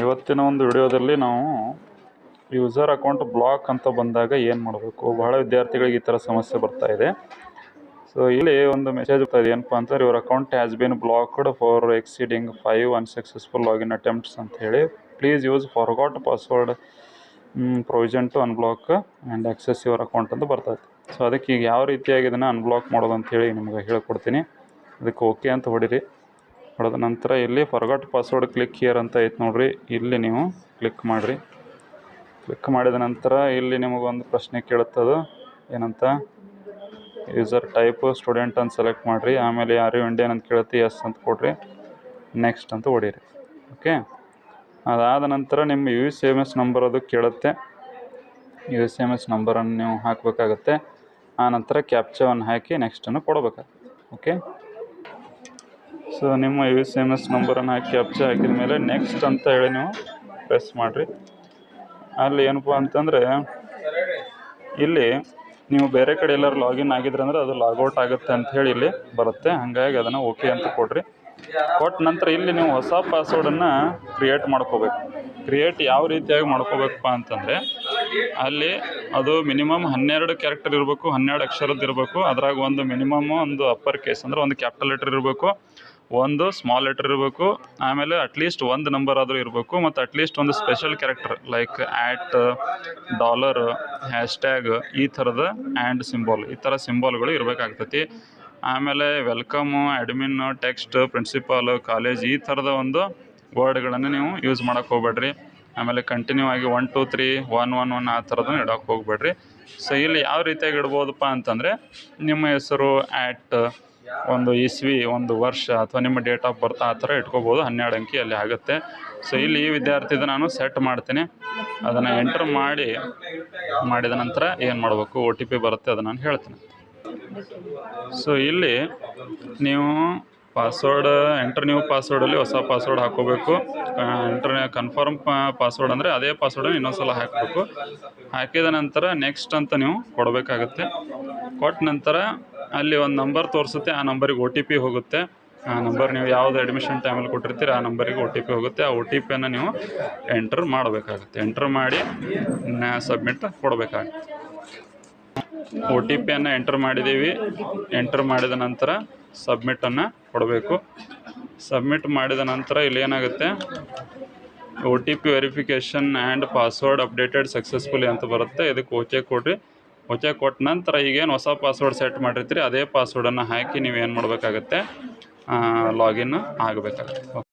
ಇವತ್ತಿನ ಒಂದು ವಿಡಿಯೋದಲ್ಲಿ ನಾವು ಯೂಸರ್ ಅಕೌಂಟ್ ಬ್ಲಾಕ್ ಅಂತ ಬಂದಾಗ ಏನು ಮಾಡಬೇಕು, ಬಹಳ ವಿದ್ಯಾರ್ಥಿಗಳಿಗೆ ಈ ಥರ ಸಮಸ್ಯೆ ಬರ್ತಾ ಇದೆ. ಸೊ ಇಲ್ಲಿ ಒಂದು ಮೆಸೇಜ್ ಬರ್ತಾ ಇದೆ, ಏನಪ್ಪ ಅಂತಂದ್ರೆ your account has been blocked for exceeding 5 unsuccessful login attempts ಅಂತ ಹೇಳಿ, please use forgot password provision to unblock and access your account ಅಂತ ಬರ್ತೈತೆ. ಸೊ ಅದಕ್ಕೆ ಈಗ ಯಾವ ರೀತಿಯಾಗಿ ಇದನ್ನು ಅನ್ಬ್ಲಾಕ್ ಮಾಡೋದು ಅಂತೇಳಿ ನಿಮ್ಗೆ ಹೇಳ್ಕೊಡ್ತೀನಿ. ಅದಕ್ಕೆ ಓಕೆ ಅಂತ ಹೊಡಿರಿ. ಹೊಡೆದ ನಂತರ ಇಲ್ಲಿ ಫಾರ್ಗಾಟ್ ಪಾಸ್ವರ್ಡ್ ಕ್ಲಿಕ್ ಹಿಯರ್ ಅಂತ ಐತೆ ನೋಡ್ರಿ, ಇಲ್ಲಿ ನೀವು ಕ್ಲಿಕ್ ಮಾಡಿರಿ. ಕ್ಲಿಕ್ ಮಾಡಿದ ನಂತರ ಇಲ್ಲಿ ನಿಮಗೊಂದು ಪ್ರಶ್ನೆ ಕೇಳುತ್ತದು, ಏನಂತ ಯೂಸರ್ ಟೈಪ್ ಸ್ಟೂಡೆಂಟ್ ಅಂತ ಸೆಲೆಕ್ಟ್ ಮಾಡಿರಿ. ಆಮೇಲೆ ಯಾರು ಇಂಡಿಯನ್ ಅಂತ ಕೇಳುತ್ತೆ, ಎಸ್ ಅಂತ ಕೊಡ್ರಿ, ನೆಕ್ಸ್ಟ್ ಅಂತ ಹೊಡೀರಿ. ಓಕೆ, ಅದಾದ ನಂತರ ನಿಮ್ಮ USMS ನಂಬರ್ ಅದು ಕೇಳುತ್ತೆ. USMS ನಂಬರನ್ನು ನೀವು ಹಾಕಬೇಕಾಗತ್ತೆ. ಆ ನಂತರ ಕ್ಯಾಪ್ಚಾವನ್ನು ಹಾಕಿ ನೆಕ್ಸ್ಟನ್ನು ಕೊಡಬೇಕಾಗುತ್ತೆ. ಓಕೆ, ಸೊ ನಿಮ್ಮ USMS ನಂಬರನ್ನು ಹಾಕಿ ಕ್ಯಾಪ್ಚಾ ಹಾಕಿದ ಮೇಲೆ ನೆಕ್ಸ್ಟ್ ಅಂತ ಹೇಳಿ ನೀವು ಪ್ರೆಸ್ ಮಾಡಿರಿ. ಅಲ್ಲಿ ಏನಪ್ಪ ಅಂತಂದರೆ ಇಲ್ಲಿ ನೀವು ಬೇರೆ ಕಡೆ ಎಲ್ಲರೂ ಲಾಗಿನ್ ಆಗಿದ್ರೆ ಅಂದರೆ ಅದು ಲಾಗೌಟ್ ಆಗುತ್ತೆ ಅಂತ ಹೇಳಿ ಇಲ್ಲಿ ಬರುತ್ತೆ. ಹಾಗಾಗಿ ಅದನ್ನು ಓಕೆ ಅಂತ ಕೊಡ್ರಿ. ಕೊಟ್ಟ ನಂತರ ಇಲ್ಲಿ ನೀವು ಹೊಸ ಪಾಸ್ವರ್ಡನ್ನು ಕ್ರಿಯೇಟ್ ಮಾಡ್ಕೋಬೇಕು. ಕ್ರಿಯೇಟ್ ಯಾವ ರೀತಿಯಾಗಿ ಮಾಡ್ಕೋಬೇಕಪ್ಪ ಅಂತಂದರೆ ಅಲ್ಲಿ ಅದು ಮಿನಿಮಮ್ 12 ಕ್ಯಾರೆಕ್ಟರ್ ಇರಬೇಕು, 12 ಅಕ್ಷರದ್ದು ಇರಬೇಕು. ಅದ್ರಾಗ ಒಂದು ಮಿನಿಮಮ್ ಒಂದು ಅಪ್ಪರ್ ಕೇಸ್ ಅಂದರೆ ಒಂದು ಕ್ಯಾಪಿಟಲ್ ಲೆಟರ್ ಇರಬೇಕು, ಒಂದು ಸ್ಮಾಲ್ ಲೆಟರ್ ಇರಬೇಕು, ಆಮೇಲೆ ಅಟ್ಲೀಸ್ಟ್ ಒಂದು ನಂಬರ್ ಆದರೂ ಇರಬೇಕು, ಮತ್ತು ಅಟ್ಲೀಸ್ಟ್ ಒಂದು ಸ್ಪೆಷಲ್ ಕ್ಯಾರೆಕ್ಟರ್ ಲೈಕ್ $, ಹ್ಯಾಶ್ಟ್ಯಾಗ್ ಈ ಥರದ ಆ್ಯಂಡ್ ಸಿಂಬಾಲ್, ಈ ಥರ ಸಿಂಬಾಲ್ಗಳು ಇರಬೇಕಾಗ್ತೈತಿ. ಆಮೇಲೆ ವೆಲ್ಕಮು, ಅಡ್ಮಿನ್, ಟೆಕ್ಸ್ಟ್, ಪ್ರಿನ್ಸಿಪಾಲ್, ಕಾಲೇಜ್ ಈ ಥರದ ಒಂದು ವರ್ಡ್ಗಳನ್ನು ನೀವು ಯೂಸ್ ಮಾಡೋಕ್ಕೆ ಹೋಗ್ಬೇಡ್ರಿ. ಆಮೇಲೆ ಕಂಟಿನ್ಯೂ ಆಗಿ 1 2 3 1 1 1 ಆ ಥರದನ್ನು ಇಡೋಕ್ಕೆ ಹೋಗ್ಬೇಡ್ರಿ. ಸೊ ಇಲ್ಲಿ ಯಾವ ರೀತಿಯಾಗಿ ಇಡ್ಬೋದಪ್ಪ ಅಂತಂದರೆ ನಿಮ್ಮ ಹೆಸರು ಒಂದು ಇಸ್ವಿ, ಒಂದು ವರ್ಷ ಅಥವಾ ನಿಮ್ಮ ಡೇಟ್ ಆಫ್ ಬರ್ತ್ ಆ ಥರ ಇಟ್ಕೋಬೋದು. 12 ಅಂಕಿ ಅಲ್ಲಿ ಆಗುತ್ತೆ. ಸೊ ಇಲ್ಲಿ ಈ ವಿದ್ಯಾರ್ಥಿದು ನಾನು ಸೆಟ್ ಮಾಡ್ತೀನಿ. ಅದನ್ನು ಎಂಟ್ರ್ ಮಾಡಿದ ನಂತರ ಏನು ಮಾಡಬೇಕು, OTP ಬರುತ್ತೆ, ಅದನ್ನು ನಾನು ಹೇಳ್ತೀನಿ. ಸೊ ಇಲ್ಲಿ ನೀವು ನ್ಯೂ ಪಾಸ್ವರ್ಡಲ್ಲಿ ಹೊಸ ಪಾಸ್ವರ್ಡ್ ಹಾಕೋಬೇಕು. ಕನ್ಫರ್ಮ್ ಪಾಸ್ವರ್ಡ್ ಅಂದರೆ ಅದೇ ಪಾಸ್ವರ್ಡನ್ನು ಇನ್ನೊಂದು ಹಾಕಬೇಕು. ಹಾಕಿದ ನಂತರ ನೆಕ್ಸ್ಟ್ ಅಂತ ನೀವು ಕೊಡಬೇಕಾಗುತ್ತೆ. ಕೊಟ್ಟ ನಂತರ ಅಲ್ಲಿ ಒಂದು ನಂಬರ್ ತೋರಿಸುತ್ತೆ, ಆ ನಂಬರಿಗೆ OTP ಹೋಗುತ್ತೆ. ಆ ನಂಬರ್ ನೀವು ಯಾವುದು ಅಡ್ಮಿಷನ್ ಟೈಮಲ್ಲಿ ಕೊಟ್ಟಿರ್ತೀರಿ ಆ ನಂಬರಿಗೆ OTP ಹೋಗುತ್ತೆ. ಆ OTPಯನ್ನು ನೀವು ಎಂಟ್ರ್ ಮಾಡಬೇಕಾಗುತ್ತೆ. ಎಂಟ್ರ್ ಮಾಡಿ ಸಬ್ಮಿಟ್ ಕೊಡಬೇಕಾಗುತ್ತೆ. OTPಯನ್ನು ಎಂಟ್ರ್ ಮಾಡಿದ್ದೀವಿ. ಎಂಟ್ರ್ ಮಾಡಿದ ನಂತರ ಸಬ್ಮಿಟನ್ನು ಕೊಡಬೇಕು. ಸಬ್ಮಿಟ್ ಮಾಡಿದ ನಂತರ ಇಲ್ಲಿ ಏನಾಗುತ್ತೆ, OTP verification and password updated successfully ಅಂತ ಬರುತ್ತೆ. ಇದಕ್ಕೆ ಓಕೆ ಕೊಡ್ರಿ. ಓಕೆ ಕೊಟ್ಟ ನಂತರ ಈಗೇನು ಹೊಸ ಪಾಸ್ವರ್ಡ್ ಸೆಟ್ ಮಾಡಿರ್ತೀರಿ ಅದೇ ಪಾಸ್ವರ್ಡನ್ನು ಹಾಕಿ ನೀವು ಏನು ಮಾಡಬೇಕಾಗತ್ತೆ, ಲಾಗಿನ್ ಆಗಬೇಕಾಗುತ್ತೆ.